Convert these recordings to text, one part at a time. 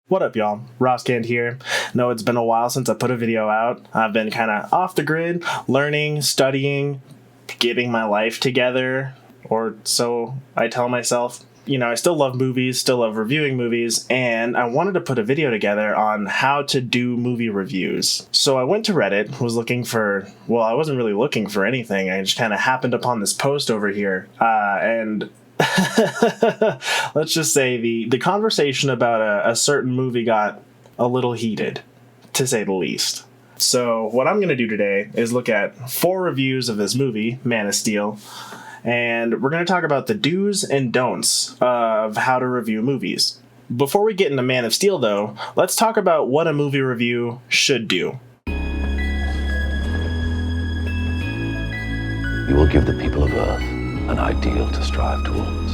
What up, y'all? Roskand here. No, it's been a while since I put a video out. I've been kind of off the grid, learning, studying, getting my life together, or so I tell myself. You know, I still love movies, still love reviewing movies, and I wanted to put a video together on how to do movie reviews. So I went to Reddit, was looking for, well, I wasn't really looking for anything. I just kind of happened upon this post over here, and let's just say the conversation about a certain movie got a little heated, to say the least. So what I'm going to do today is look at 4 reviews of this movie, Man of Steel, and we're going to talk about the do's and don'ts of how to review movies. Before we get into Man of Steel, though, let's talk about what a movie review should do. You will give the people of Earth an ideal to strive towards.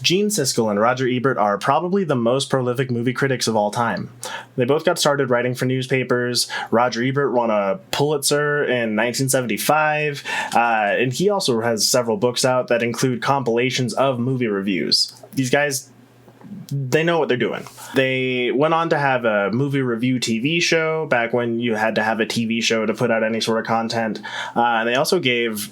Gene Siskel and Roger Ebert are probably the most prolific movie critics of all time. They both got started writing for newspapers. Roger Ebert won a Pulitzer in 1975, and he also has several books out that include compilations of movie reviews. These guys, they know what they're doing. They went on to have a movie review TV show back when you had to have a TV show to put out any sort of content. And they also gave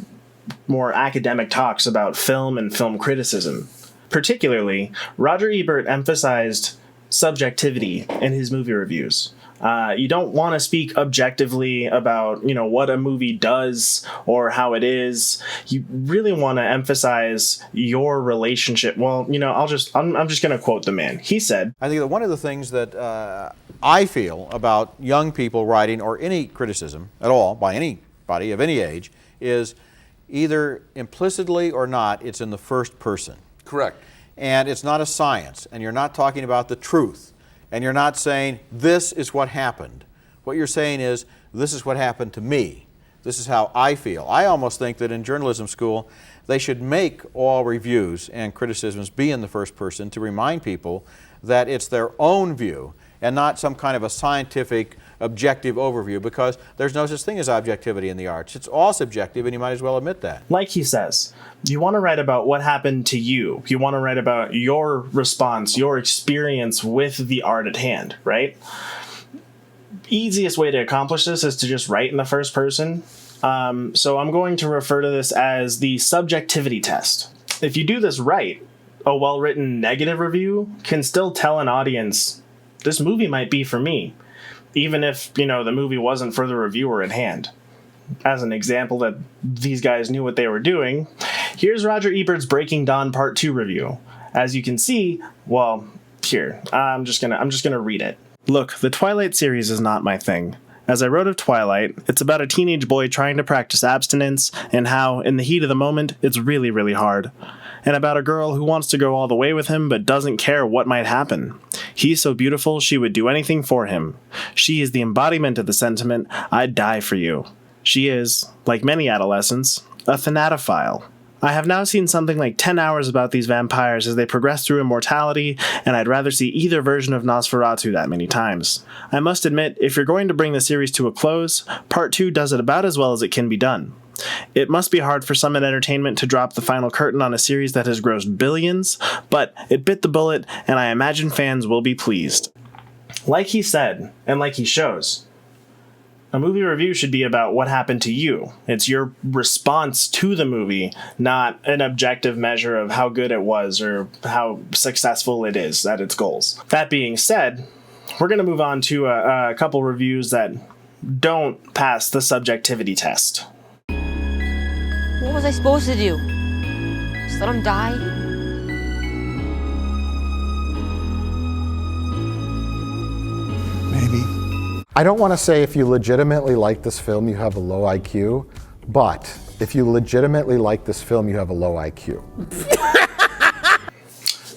more academic talks about film and film criticism. Particularly, Roger Ebert emphasized subjectivity in his movie reviews. You don't want to speak objectively about, you know, what a movie does or how it is. You really want to emphasize your relationship. Well, you know, I'm just going to quote the man. He said, I think that one of the things that I feel about young people writing or any criticism at all by anybody of any age is either implicitly or not, it's in the first person. Correct. And it's not a science, and you're not talking about the truth, and you're not saying, this is what happened. What you're saying is, this is what happened to me. This is how I feel. I almost think that in journalism school, they should make all reviews and criticisms be in the first person to remind people that it's their own view and not some kind of a scientific, objective overview, because there's no such thing as objectivity in the arts. It's all subjective, and you might as well admit that. like he says, you want to write about what happened to you. You want to write about your response, your experience with the art at hand, right? Easiest way to accomplish this is to just write in the first person. So I'm going to refer to this as the subjectivity test. If you do this right, a well-written negative review can still tell an audience, this movie might be for me, even if, you know, the movie wasn't for the reviewer at hand. As an example that these guys knew what they were doing, here's Roger Ebert's Breaking Dawn Part 2 review. As you can see, well, here, I'm just gonna read it. Look, the Twilight series is not my thing. As I wrote of Twilight, it's about a teenage boy trying to practice abstinence and how, in the heat of the moment, it's really, really hard. And about a girl who wants to go all the way with him but doesn't care what might happen. He's so beautiful she would do anything for him. She is the embodiment of the sentiment, I'd die for you. She is, like many adolescents, a thanatophile. I have now seen something like 10 hours about these vampires as they progress through immortality, and I'd rather see either version of Nosferatu that many times. I must admit, if you're going to bring the series to a close, Part 2 does it about as well as it can be done. It must be hard for some in entertainment to drop the final curtain on a series that has grossed billions, but it bit the bullet, and I imagine fans will be pleased. Like he said, and like he shows, a movie review should be about what happened to you. It's your response to the movie, not an objective measure of how good it was or how successful it is at its goals. That being said, we're going to move on to a couple reviews that don't pass the subjectivity test. What was I supposed to do? Just let him die? Maybe. I don't want to say if you legitimately like this film, you have a low IQ, but if you legitimately like this film, you have a low IQ.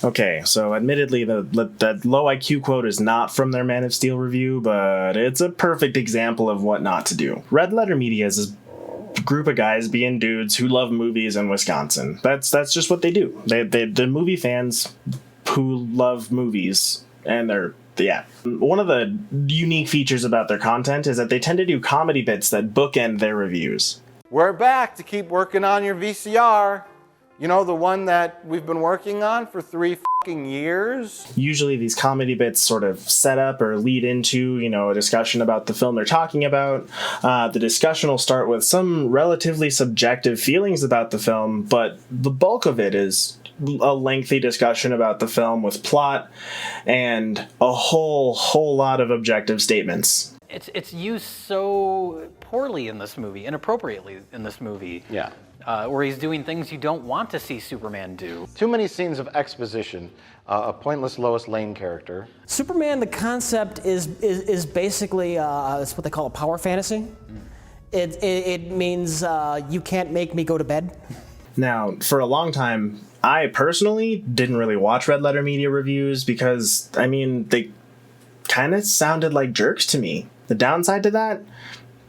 Okay, so admittedly, that low IQ quote is not from their Man of Steel review, but it's a perfect example of what not to do. Red Letter Media is this group of guys being dudes who love movies in Wisconsin. That's just what they do. They're movie fans who love movies, and yeah. One of the unique features about their content is that they tend to do comedy bits that bookend their reviews. We're back to keep working on your VCR. You know, the one that we've been working on for 3 fucking years? Usually these comedy bits sort of set up or lead into, a discussion about the film they're talking about. The discussion will start with some relatively subjective feelings about the film, but the bulk of it is a lengthy discussion about the film with plot and a whole lot of objective statements. It's used so poorly in this movie, inappropriately in this movie. Yeah. Where he's doing things you don't want to see Superman do. Too many scenes of exposition, a pointless Lois Lane character. Superman, the concept is basically it's what they call a power fantasy. It means you can't make me go to bed. Now, for a long time, I personally didn't really watch Red Letter Media reviews because, they kind of sounded like jerks to me. The downside to that,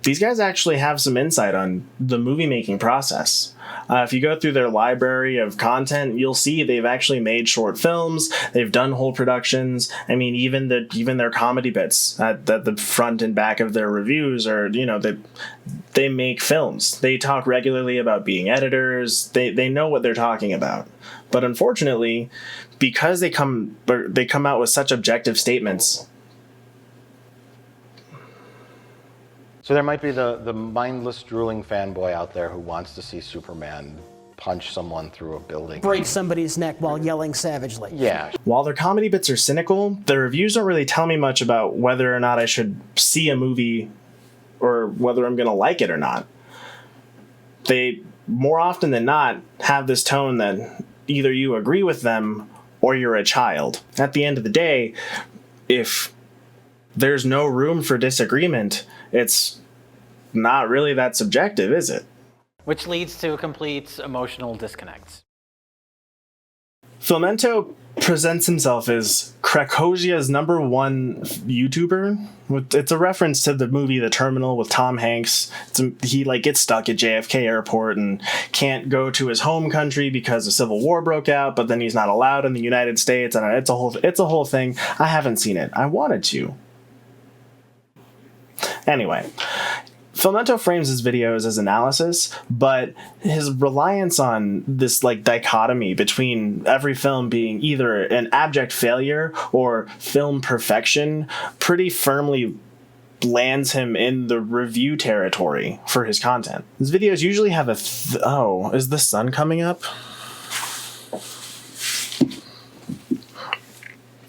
these guys actually have some insight on the movie making process. If you go through their library of content, you'll see they've actually made short films. They've done whole productions. Even their comedy bits at the front and back of their reviews are, they make films. They talk regularly about being editors. They know what they're talking about. But unfortunately, because they come out with such objective statements. So there might be the mindless, drooling fanboy out there who wants to see Superman punch someone through a building. Break somebody's neck while yelling savagely. Yeah. While their comedy bits are cynical, the reviews don't really tell me much about whether or not I should see a movie or whether I'm going to like it or not. They, more often than not, have this tone that either you agree with them or you're a child. At the end of the day, if there's no room for disagreement, it's not really that subjective, is it? Which leads to a complete emotional disconnect. Filmento presents himself as Krakosia's #1 YouTuber. It's a reference to the movie The Terminal with Tom Hanks. He gets stuck at JFK Airport and can't go to his home country because a civil war broke out, but then he's not allowed in the United States. And it's a whole thing. I haven't seen it. I wanted to. Anyway, Filmento frames his videos as analysis, but his reliance on this dichotomy between every film being either an abject failure or film perfection pretty firmly lands him in the review territory for his content. His videos usually have is the sun coming up?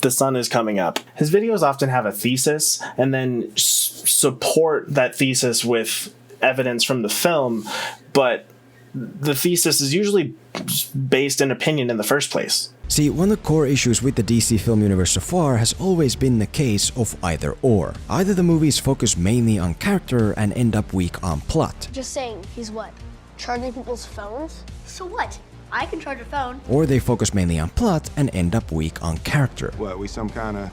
The sun is coming up. His videos often have a thesis and then support that thesis with evidence from the film, but the thesis is usually based in opinion in the first place. See, one of the core issues with the DC film universe so far has always been the case of either or. Either the movies focus mainly on character and end up weak on plot. Just saying, he's what? Charging people's phones? So what? I can charge a phone. Or they focus mainly on plot and end up weak on character. What, we some kind of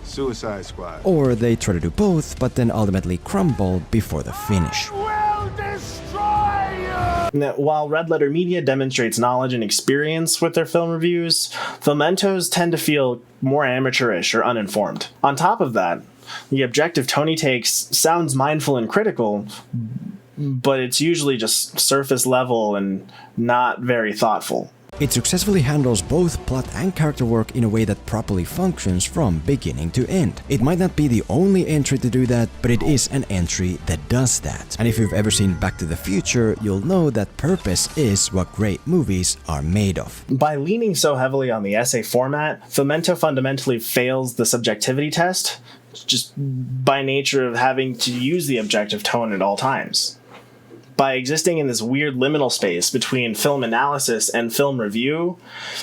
Suicide Squad? Or they try to do both, but then ultimately crumble before the finish. Now, while Red Letter Media demonstrates knowledge and experience with their film reviews, Filmentos tend to feel more amateurish or uninformed. On top of that, the objective tone he takes sounds mindful and critical, but it's usually just surface level and not very thoughtful. It successfully handles both plot and character work in a way that properly functions from beginning to end. It might not be the only entry to do that, but it is an entry that does that. And if you've ever seen Back to the Future, you'll know that purpose is what great movies are made of. By leaning so heavily on the essay format, Filmento fundamentally fails the subjectivity test, just by nature of having to use the objective tone at all times. By existing in this weird liminal space between film analysis and film review,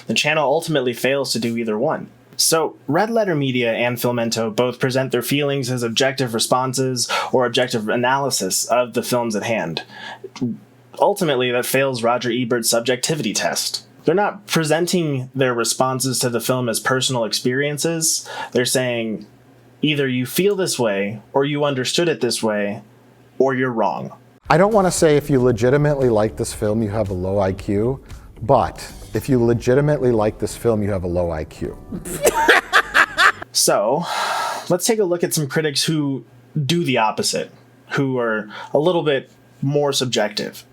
the channel ultimately fails to do either one. So, Red Letter Media and Filmento both present their feelings as objective responses or objective analysis of the films at hand. Ultimately, that fails Roger Ebert's subjectivity test. They're not presenting their responses to the film as personal experiences. They're saying, either you feel this way, or you understood it this way, or you're wrong. I don't want to say if you legitimately like this film, you have a low IQ, but if you legitimately like this film, you have a low IQ. So, let's take a look at some critics who do the opposite, who are a little bit more subjective.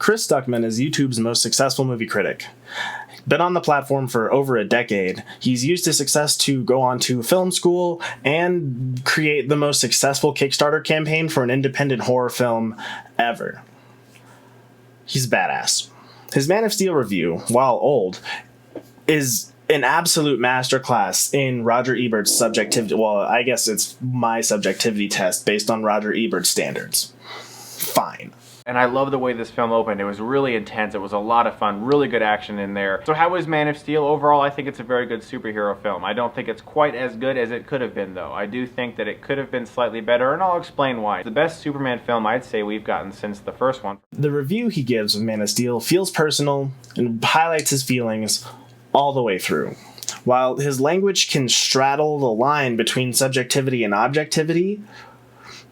Chris Duckman is YouTube's most successful movie critic. Been on the platform for over a decade. He's used his success to go on to film school and create the most successful Kickstarter campaign for an independent horror film ever. He's badass. His Man of Steel review, while old, is an absolute masterclass in Roger Ebert's subjectivity. Well, I guess it's my subjectivity test based on Roger Ebert's standards. Fine. And I love the way this film opened. It was really intense. It was a lot of fun. Really good action in there. So how was Man of Steel? Overall, I think it's a very good superhero film. I don't think it's quite as good as it could have been, though. I do think that it could have been slightly better, and I'll explain why. The best Superman film I'd say we've gotten since the first one. The review he gives of Man of Steel feels personal and highlights his feelings all the way through. While his language can straddle the line between subjectivity and objectivity,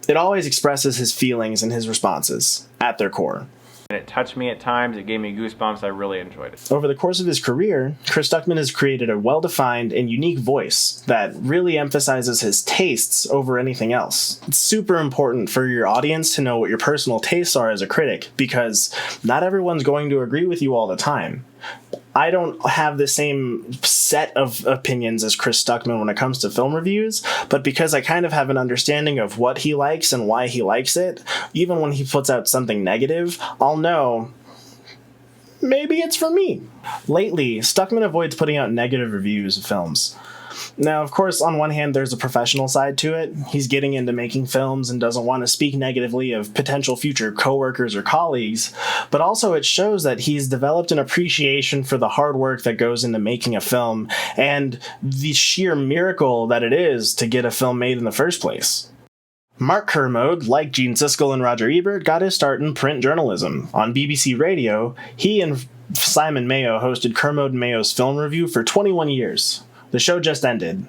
it always expresses his feelings and his responses at their core. And it touched me at times, it gave me goosebumps, I really enjoyed it. Over the course of his career, Chris Duckman has created a well-defined and unique voice that really emphasizes his tastes over anything else. It's super important for your audience to know what your personal tastes are as a critic, because not everyone's going to agree with you all the time. I don't have the same set of opinions as Chris Duckman when it comes to film reviews, but because I kind of have an understanding of what he likes and why he likes it, even when he puts out something negative, I'll know maybe it's for me. Lately, Duckman avoids putting out negative reviews of films. Now, of course, on one hand, there's a professional side to it. He's getting into making films and doesn't want to speak negatively of potential future coworkers or colleagues, but also it shows that he's developed an appreciation for the hard work that goes into making a film and the sheer miracle that it is to get a film made in the first place. Mark Kermode, like Gene Siskel and Roger Ebert, got his start in print journalism. On BBC Radio, he and Simon Mayo hosted Kermode and Mayo's film review for 21 years. The show just ended.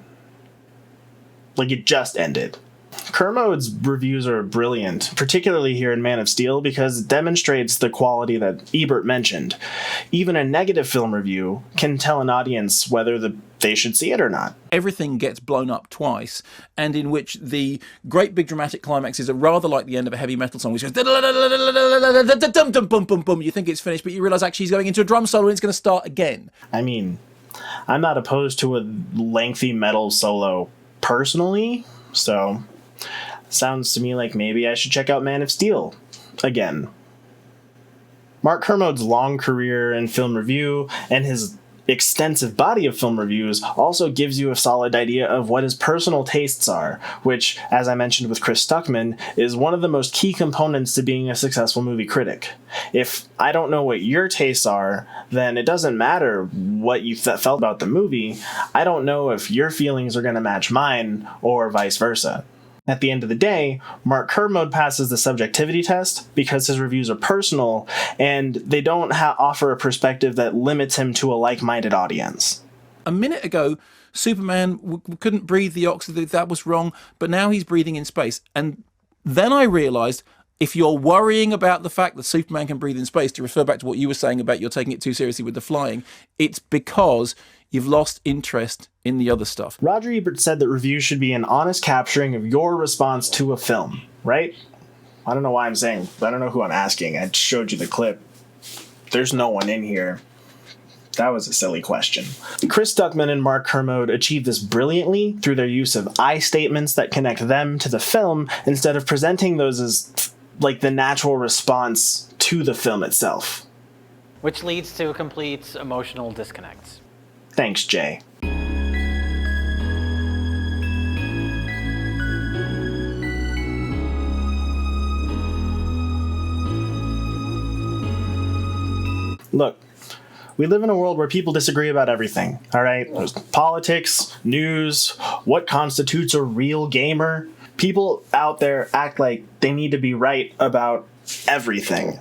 Like, it just ended. Kermode's reviews are brilliant, particularly here in Man of Steel, because it demonstrates the quality that Ebert mentioned. Even a negative film review can tell an audience whether they should see it or not. Everything gets blown up twice, and in which the great big dramatic climaxes are rather like the end of a heavy metal song, which goes dum-dum-bum-bum-bum. You think it's finished, but you realise actually he's going into a drum solo and it's going to start again. I mean, I'm not opposed to a lengthy metal solo personally, so sounds to me like maybe I should check out Man of Steel again. Mark Kermode's long career in film review and his extensive body of film reviews also gives you a solid idea of what his personal tastes are, which, as I mentioned with Chris Duckman, is one of the most key components to being a successful movie critic. If I don't know what your tastes are, then it doesn't matter what you felt about the movie. I don't know if your feelings are going to match mine or vice versa. At the end of the day, Mark Kermode passes the subjectivity test because his reviews are personal and they don't offer a perspective that limits him to a like-minded audience. A minute ago, Superman couldn't breathe the oxygen, that was wrong, but now he's breathing in space. And then I realised, if you're worrying about the fact that Superman can breathe in space, to refer back to what you were saying about you're taking it too seriously with the flying, it's because you've lost interest in the other stuff. Roger Ebert said that reviews should be an honest capturing of your response to a film, right? I don't know why I'm saying, I don't know who I'm asking. I showed you the clip. There's no one in here. That was a silly question. Chris Duckman and Mark Kermode achieved this brilliantly through their use of I statements that connect them to the film instead of presenting those as like the natural response to the film itself. Which leads to a complete emotional disconnect. Thanks, Jay. Look, we live in a world where people disagree about everything, all right? There's politics, news, what constitutes a real gamer. People out there act like they need to be right about everything.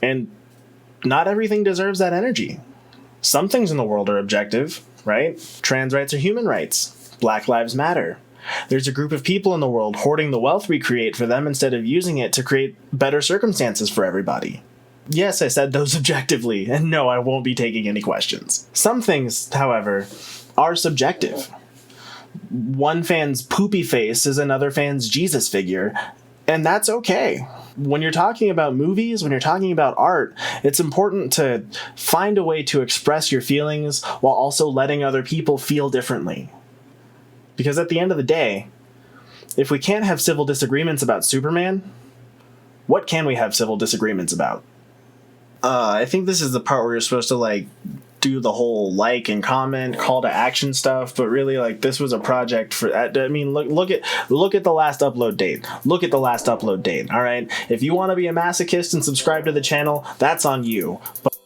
And not everything deserves that energy. Some things in the world are objective, right? Trans rights are human rights. Black Lives Matter. There's a group of people in the world hoarding the wealth we create for them instead of using it to create better circumstances for everybody. Yes, I said those objectively, and no, I won't be taking any questions. Some things, however, are subjective. One fan's poopy face is another fan's Jesus figure, and that's okay. When you're talking about movies, when you're talking about art, it's important to find a way to express your feelings while also letting other people feel differently. Because at the end of the day, if we can't have civil disagreements about Superman, what can we have civil disagreements about? I think this is the part where you're supposed to like do the whole like and comment, call to action stuff, but really like this was a project for. I mean, look at the last upload date. Look at the last upload date. All right, if you want to be a masochist and subscribe to the channel, that's on you. But